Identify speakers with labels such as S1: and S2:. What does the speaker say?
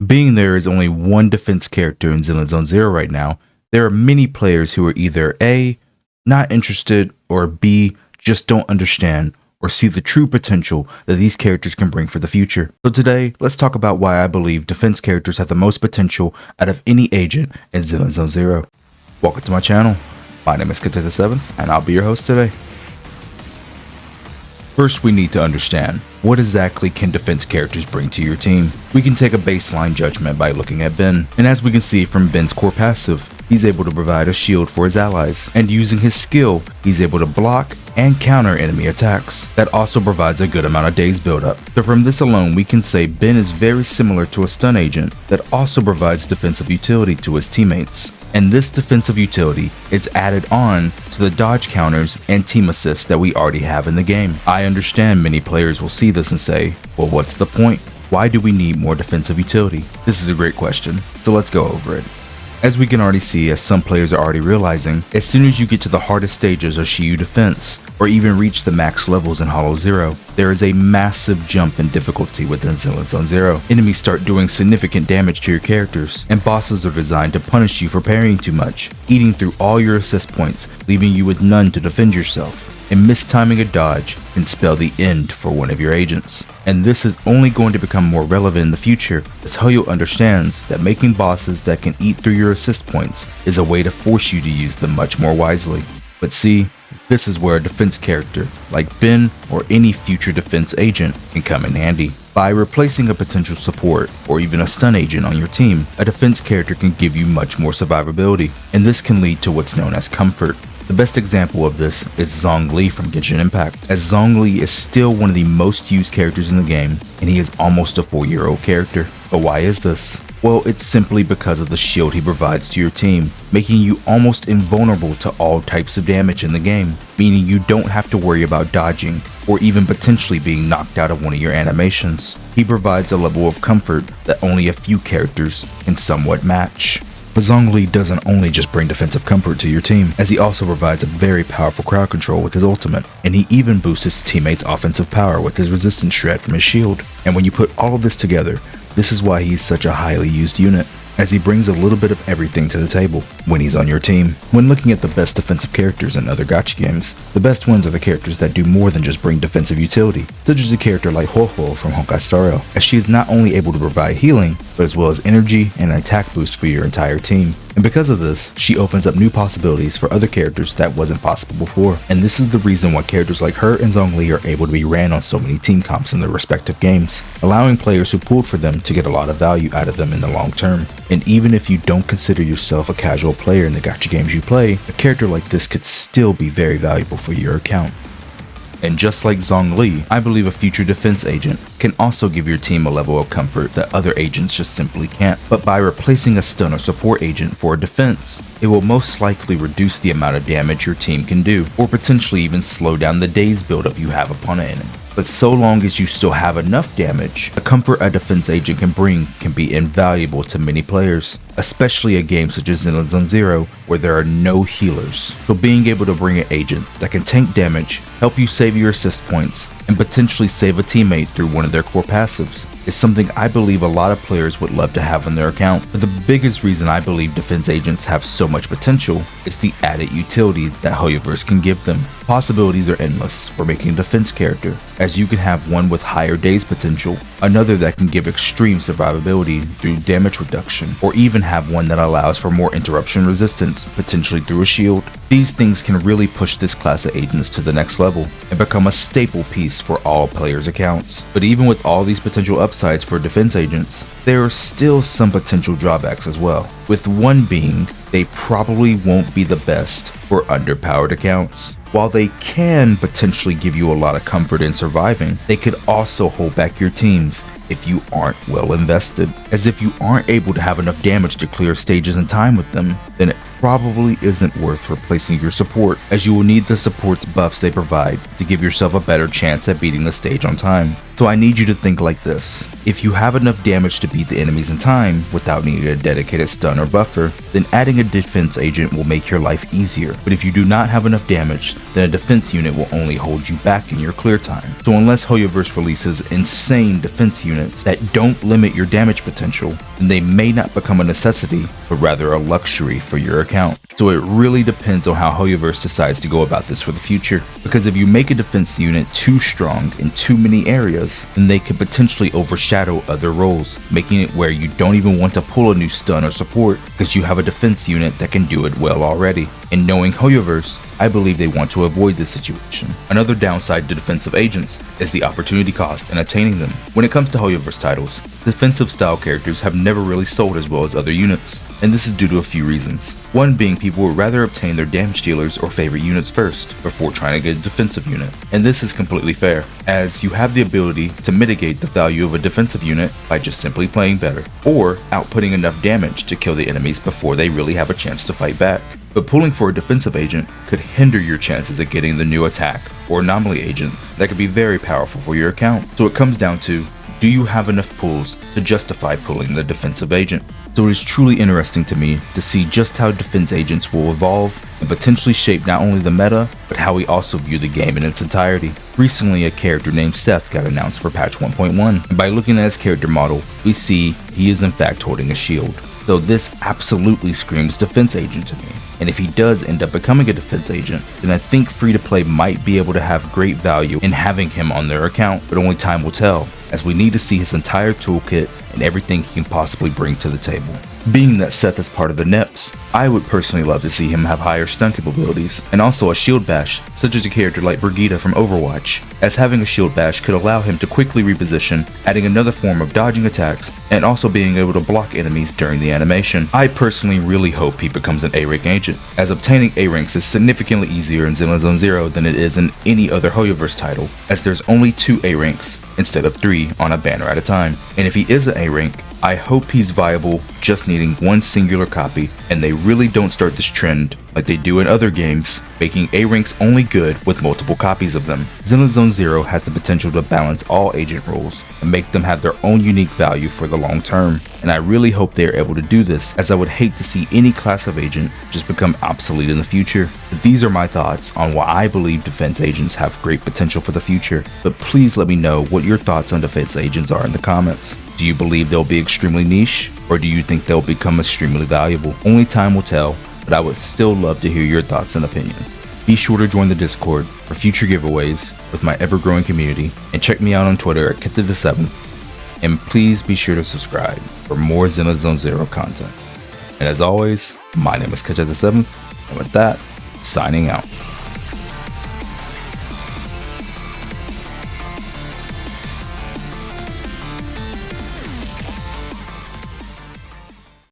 S1: Being there is only one defense character in Zero right now, there are many players who are either A, not interested, or B, just don't understand or see the true potential that these characters can bring for the future. So today, let's talk about why I believe defense characters have the most potential out of any agent in Zero. Welcome to my channel. My name is Seth, and I'll be your host today. First, we need to understand, what exactly can defense characters bring to your team? We can take a baseline judgment by looking at Ben, and as we can see from Ben's core passive, he's able to provide a shield for his allies, and using his skill, he's able to block and counter enemy attacks. That also provides a good amount of days buildup. So from this alone, we can say Ben is very similar to a stun agent that also provides defensive utility to his teammates. And this defensive utility is added on to the dodge counters and team assists that we already have in the game. I understand many players will see this and say, well, what's the point? Why do we need more defensive utility? This is a great question, so let's go over it. As we can already see, as some players are already realizing, as soon as you get to the hardest stages of Shiyu defense, or even reach the max levels in hoyoverse, there is a massive jump in difficulty within Zero. Enemies start doing significant damage to your characters, and bosses are designed to punish you for parrying too much, eating through all your assist points, leaving you with none to defend yourself. And mistiming a dodge can spell the end for one of your agents. And this is only going to become more relevant in the future, as Hoyo understands that making bosses that can eat through your assist points is a way to force you to use them much more wisely. But see, this is where a defense character like Ben or any future defense agent can come in handy. By replacing a potential support or even a stun agent on your team, a defense character can give you much more survivability, and this can lead to what's known as comfort. The best example of this is Zhongli from Genshin Impact, as Zhongli is still one of the most used characters in the game, and he is almost a 4-year-old character. But why is this? Well, it's simply because of the shield he provides to your team, making you almost invulnerable to all types of damage in the game, meaning you don't have to worry about dodging or even potentially being knocked out of one of your animations. He provides a level of comfort that only a few characters can somewhat match. But Zhongli doesn't only just bring defensive comfort to your team, as he also provides a very powerful crowd control with his ultimate, and he even boosts his teammates' offensive power with his resistance shred from his shield. And when you put all of this together, this is why he's such a highly used unit, as he brings a little bit of everything to the table when he's on your team. When looking at the best defensive characters in other gacha games, the best ones are the characters that do more than just bring defensive utility, such as a character like Ho-Ho from Honkai Star Rail, as she is not only able to provide healing, but as well as energy and an attack boost for your entire team. And because of this, she opens up new possibilities for other characters that wasn't possible before. And this is the reason why characters like her and Zhongli are able to be ran on so many team comps in their respective games, allowing players who pulled for them to get a lot of value out of them in the long term. And even if you don't consider yourself a casual player in the gacha games you play, a character like this could still be very valuable for your account. And just like Zhongli, I believe a future defense agent can also give your team a level of comfort that other agents just simply can't. But by replacing a stun or support agent for a defense, it will most likely reduce the amount of damage your team can do, or potentially even slow down the days buildup you have upon an enemy. But so long as you still have enough damage, the comfort a defense agent can bring can be invaluable to many players, especially a game such as Zero where there are no healers. So being able to bring an agent that can tank damage, help you save your assist points, and potentially save a teammate through one of their core passives is something I believe a lot of players would love to have on their account. But the biggest reason I believe defense agents have so much potential is the added utility that hoyoverse can give them. Possibilities are endless for making a defense character, as you can have one with higher days potential, another that can give extreme survivability through damage reduction, or even have one that allows for more interruption resistance, potentially through a shield. These things can really push this class of agents to the next level and become a staple piece for all players' accounts. But even with all these potential upsides for defense agents, there are still some potential drawbacks as well, with one being they probably won't be the best for underpowered accounts. While they can potentially give you a lot of comfort in surviving, they could also hold back your teams if you aren't well invested, as if you aren't able to have enough damage to clear stages in time with them, then it probably isn't worth replacing your support, as you will need the support's buffs they provide to give yourself a better chance at beating the stage on time. So I need you to think like this: if you have enough damage to beat the enemies in time without needing a dedicated stun or buffer, then adding a defense agent will make your life easier. But if you do not have enough damage, then a defense unit will only hold you back in your clear time. So unless Hoyoverse releases insane defense units that don't limit your damage potential, then they may not become a necessity, but rather a luxury for your account. So it really depends on how Hoyoverse decides to go about this for the future, because if you make a defense unit too strong in too many areas, then they could potentially overshadow other roles, making it where you don't even want to pull a new stun or support because you have a defense unit that can do it well already. And knowing Hoyoverse, I believe they want to avoid this situation. Another downside to defensive agents is the opportunity cost in attaining them. When it comes to Hoyoverse titles, defensive style characters have never really sold as well as other units, and this is due to a few reasons. One being people would rather obtain their damage dealers or favorite units first before trying to get a defensive unit. And this is completely fair, as you have the ability to mitigate the value of a defensive unit by just simply playing better, or outputting enough damage to kill the enemies before they really have a chance to fight back. But pulling for a defensive agent could hinder your chances of getting the new attack or anomaly agent that could be very powerful for your account. So it comes down to, do you have enough pulls to justify pulling the defensive agent? So it is truly interesting to me to see just how defense agents will evolve and potentially shape not only the meta, but how we also view the game in its entirety. Recently, a character named Seth got announced for patch 1.1, and by looking at his character model, we see he is in fact holding a shield. So this absolutely screams defense agent to me. And if he does end up becoming a defense agent, then I think free-to-play might be able to have great value in having him on their account, but only time will tell, as we need to see his entire toolkit and everything he can possibly bring to the table. Being that Seth is part of the NEPs, I would personally love to see him have higher stun capabilities, and also a shield bash, such as a character like Brigitte from Overwatch, as having a shield bash could allow him to quickly reposition, adding another form of dodging attacks, and also being able to block enemies during the animation. I personally really hope he becomes an A-rank agent, as obtaining A-ranks is significantly easier in Zenless than it is in any other Hoyoverse title, as there's only 2 A-ranks instead of 3 on a banner at a time. And if he is an A-rank, I hope he's viable just needing one singular copy, and they really don't start this trend like they do in other games, making A-ranks only good with multiple copies of them. Zenless has the potential to balance all agent roles and make them have their own unique value for the long term, and I really hope they are able to do this, as I would hate to see any class of agent just become obsolete in the future. But these are my thoughts on why I believe defense agents have great potential for the future, but please let me know what your thoughts on defense agents are in the comments. Do you believe they'll be extremely niche, or do you think they'll become extremely valuable? Only time will tell, but I would still love to hear your thoughts and opinions. Be sure to join the Discord for future giveaways with my ever-growing community, and check me out on Twitter at Kit7th, and please be sure to subscribe for more Zenless content. And as always, my name is Kit7th, and with that, signing out.